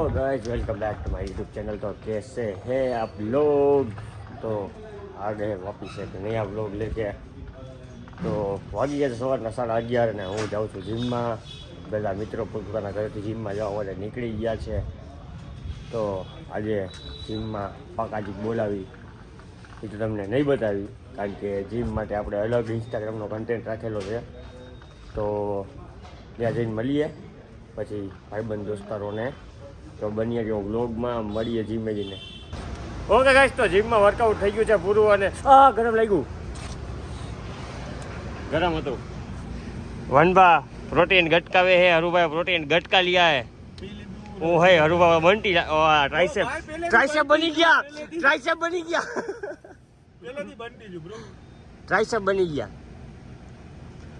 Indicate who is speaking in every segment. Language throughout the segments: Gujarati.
Speaker 1: Guys welcome back to my YouTube channel. तो कैसे हैं आप लोग? तो आ गए वापिस एक नया व्लॉग लेके। तो વાગી ગયા સવારના 11:30 ને હું જાઉં છું જીમમાં। બધા મિત્રો પોતાના ઘરેથી જીમમાં જવા માટે નીકળી ગયા છે। તો આજે જીમમાં પાકાજી બોલાવી એ તો તમને નહીં બતાવી, કારણ કે જીમ માટે આપણે અલગ ઇન્સ્ટાગ્રામનો કન્ટેન્ટ રાખેલો છે। તો ત્યાં જઈને મળીએ, પછી ભાઈબંધ દોસ્તારોને। તો બનીએ કે વ્લોગમાં મળીએ જીમે જઈને। ઓકે ગાઈસ, તો જીમમાં વર્કઆઉટ થઈ ગયું છે પૂરું, અને ગરમ લાગ્યું, गरम હતો। वनबा प्रोटीन गटका वे है, हरुबा प्रोटीन गटका लिया है। वो है हरुबा बंटी ट्राइसेप बनी गया, ट्राइसेप बनी गया,
Speaker 2: પહેલેથી બનતી જ બ્રો,
Speaker 1: ट्राइसेप बनी गया।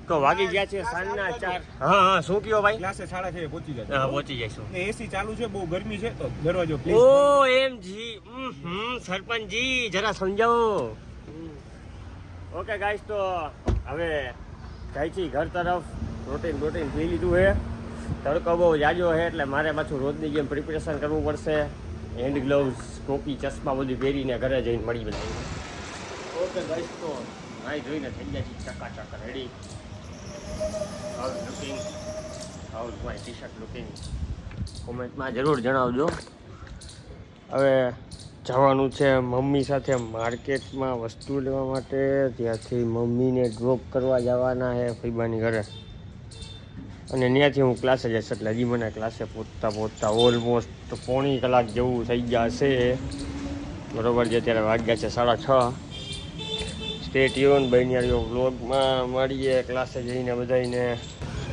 Speaker 1: તો વાગી ગયા છે સાંજના 4। હા શું કયો ભાઈ?
Speaker 2: ક્લાસે 6:30 પહોંચી જાય।
Speaker 1: હા પહોંચી જઈશું।
Speaker 2: એસી ચાલુ છે, બહુ ગરમી છે, તો દરવાજો પ્લીઝ।
Speaker 1: ઓ એમ જી સરપંચ જી જરા સમજાવો। ઓકે ગાઈસ, તો હવે જાય છે ઘર તરફ। પ્રોટીન પી લીધું છે, તડકો બહુ જાજો છે એટલે મારે પાછું રોજની જેમ પ્રિપરેશન કરવું પડશે। હેન્ડ ગ્લોવ્સ, ટોપી, ચશ્મા બધું પહેરીને ઘરે જઈને મળી બધા। ઓકે ગાઈસ, તો નાઈ જોઈને થઈ ગયા છે ચકાચક ready. How looking, how my T shirt looking, કોમેન્ટમાં જરૂર જણાવજો। હવે જવાનું છે મમ્મી સાથે માર્કેટમાં વસ્તુ લેવા માટે, ત્યાંથી મમ્મીને ડ્રોપ કરવા જવાના છે ફઈબાની ઘરે, અને ત્યાંથી હું ક્લાસે જઈશ। એટલે હજી મને ક્લાસે પહોંચતા ઓલમોસ્ટ પોણી કલાક જેવું થઈ ગયા છે, બરોબર છે। અત્યારે વાગ્યા છે 6:30। સ્ટે ટ્યુન, બન્યા વ્લોગમાં મળીએ ક્લાસે જઈને બધાને।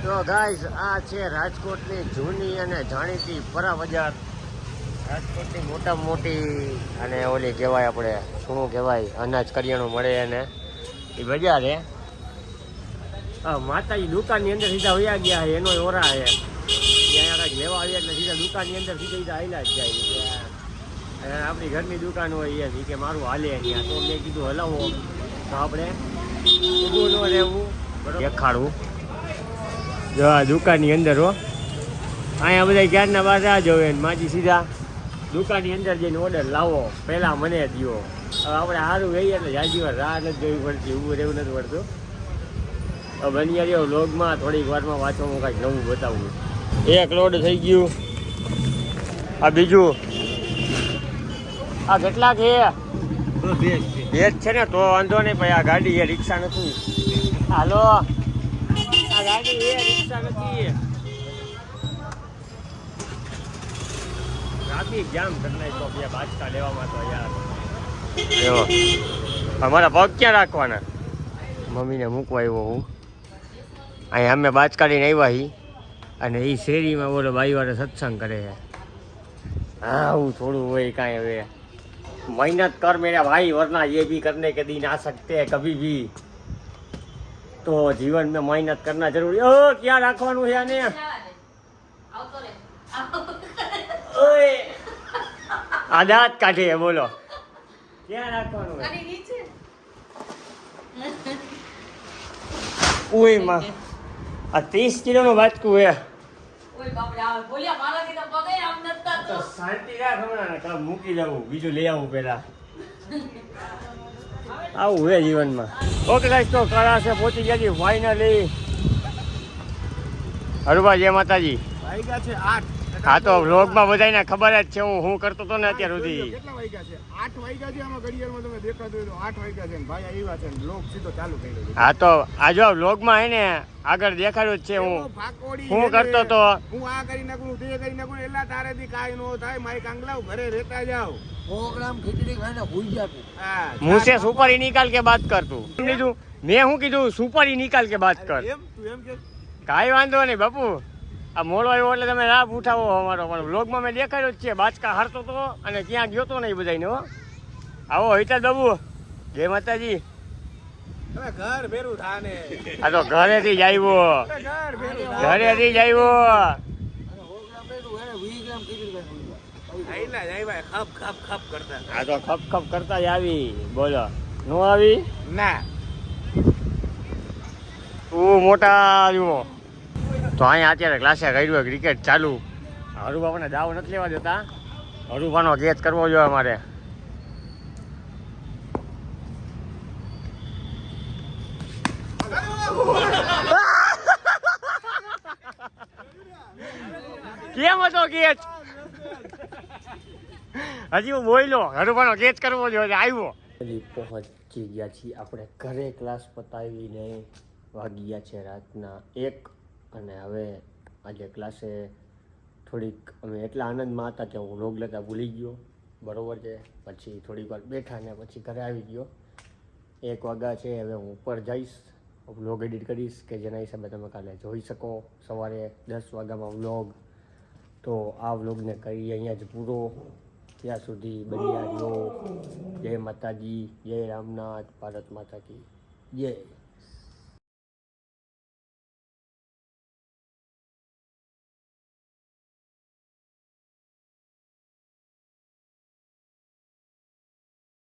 Speaker 1: તો ગાઈઝ, આ છે રાજકોટની જૂની અને જાણીતી પરા બજાર। રાજકોટની મોટામાં મોટી, અને ઓલી કહેવાય આપણે શું કહેવાય, અનાજ કરિયાણું મળે એને એ બજાર છે। માતાજી દુકાનની અંદર સીધા વયા ગયા છે, એનો ઓરા છે। ત્યાં કાંઈક લેવા આવ્યા એટલે સીધા દુકાનની અંદર સીધા હાલ્યા જ જાય। આપણી ઘરની દુકાન હોય એમ કે મારું હાલે ત્યાં, તો મેં કીધું હલાવો, તો આપણે ઊભું ન રહેવું, દેખાડવું। જો આ દુકાનની અંદર હો, અહીંયા બધા ક્યારના બહાર રાહ જોવે ને માજી સીધા દુકાનની અંદર જઈને ઓર્ડર લાવો, પહેલાં મને દો। હવે આપણે સારું રહીએ એટલે જાજી વાર રાહ નથી જોવી પડતી, ઊભું રહેવું નથી પડતું। હવે બની રહ્યો વ્લોગમાં થોડીક વારમાં વાંચો, હું કાંઈક નવું બતાવું। એક લોડ થઈ ગયું, આ બીજું, આ કેટલા છે? ભેજ છે ને, તો વાંધો નહીં ભાઈ। આ ગાડી એ રિક્ષા નથી, હાલો આ ગાડી એ રિક્ષા નથી। ટ્રાફિક જામ કરી નાખ્યો બે બાચકા લેવામાં તો યાર। અમારા પગ ક્યાં રાખવાના? મમ્મીને મૂકવા આવ્યો હું, અહીંયા અમે બાચકાડીને આવ્યા હી, અને એ શેરીમાં બોલો બાઈવાળા સત્સંગ કરે છે। હા હું થોડું હોય કાંઈ, હવે મહેનત કર મેરા ભાઈ, વરના ये भी करने के दिन आ सकते हैं कभी भी। तो जीवन में मेहनत करना जरूरी। ओ क्या રાખવાનું છે આને? ઓય આ દાંત કાઢે બોલો, ક્યાં રાખવાનું છે? ઓય માં આ 30 કિલોનું બાચકું છે। તો શાંતિ રાખ, હમણાં મૂકી દઉં, બીજું લઈ આવું પેલા। આવું હે જીવનમાં। ઓકે ગાઈસ, તો કળાસે પહોંચી ગયા છીએ ફાઇનલી। હરુભા જય માતાજી।
Speaker 2: વાગ્યા છે 8।
Speaker 1: હા તો વ્લોગમાં બધાને ખબર જ છે હું શું કરતો હતો ને અત્યાર સુધી।
Speaker 2: કેટલા વાગ્યા છે? 8 વાગ્યા છે। આમાં ઘડિયાળમાં તમે દેખાતું હોય તો 8 વાગ્યા છે ને ભાઈ આવ્યા છે ને વ્લોગ સીધો ચાલુ થઈ ગયો।
Speaker 1: હા તો આ જો વ્લોગમાં હે ને આગળ દેખાડ્યું જ છે હું કરતો તો,
Speaker 2: હું આ કરી નાખું, તે કરી નાખું, એટલા તારેથી કાંઈ ન થાય। મારી કાંગલાવ ઘરે રહેતા જાવ, પ્રોગ્રામ ખીચડી ખાઈને ભૂલી જાતું। હા,
Speaker 1: મુझसे સુપારી નિકાલ કે બાત કર તું। કીધું મેં શું કીધું? સુપારી નિકાલ કે બાત કર।
Speaker 2: એમ તું એમ કે
Speaker 1: કાંઈ વાંધો નહીં બાપુ, આ મોડો આવ્યો એટલે તમે લાભ ઉઠાવો અમારો, પણ વ્લોગમાં મેં દેખાડ્યો જ છે બાચકા હારતો હતો અને ક્યાં ગયો તો નહીં બધાને। હો આવો હિતા દબુ, જય માતાજી।
Speaker 2: હવે ઘર ભેરું થાને,
Speaker 1: આ તો ઘરેથી જ આવ્યો,
Speaker 2: ઘર ભેરું
Speaker 1: ઘરેથી જ આવ્યો।
Speaker 2: પ્રોગ્રામ ભેરું હે 20 ગ્રામ ખીચડી ખાઈ આઈલા જાય ભાઈ, ખપ ખપ ખપ કરતા।
Speaker 1: આ તો ખપ ખપ કરતા જ આવી, બોલો નો આવી
Speaker 2: ના
Speaker 1: તું મોટા આવ્યો। તો અહીંયા અત્યારે ક્લાસે કર્યું ક્રિકેટ ચાલુ, હરુભાઈને દાવ નથી લેવા દેતા. હરુભાનો કેચ કરવો જોઈએ અમારે. કેમ હતો કેચ? હજી હું બોલ્યો હરુભાનો કેચ કરવો જોઈએ. આવ્યો. પહોંચી ગયા છીએ આપણે ઘરે. ક્લાસ પતાવીને વાગી ગયા છે રાતના 1 અને હવે આજે ક્લાસે થોડીક અમે એટલા આનંદમાં હતા કે હું વ્લોગ લેતા ભૂલી ગયો. બરાબર છે. પછી થોડીક વાર બેઠા ને પછી ઘરે આવી ગયો. 1 વાગ્યા છે. હવે હું ઉપર જઈશ, વ્લોગ એડિટ કરીશ કે જેના હિસાબે તમે કાલે જોઈ શકો સવારે 10 વાગ્યામાં વ્લોગ. તો આ વ્લોગને કરીએ અહીંયા જ પૂરો. ત્યાં સુધી બન્યા રહ્યો. જય માતાજી, જય રામનાથ, ભારત માતા કી જય.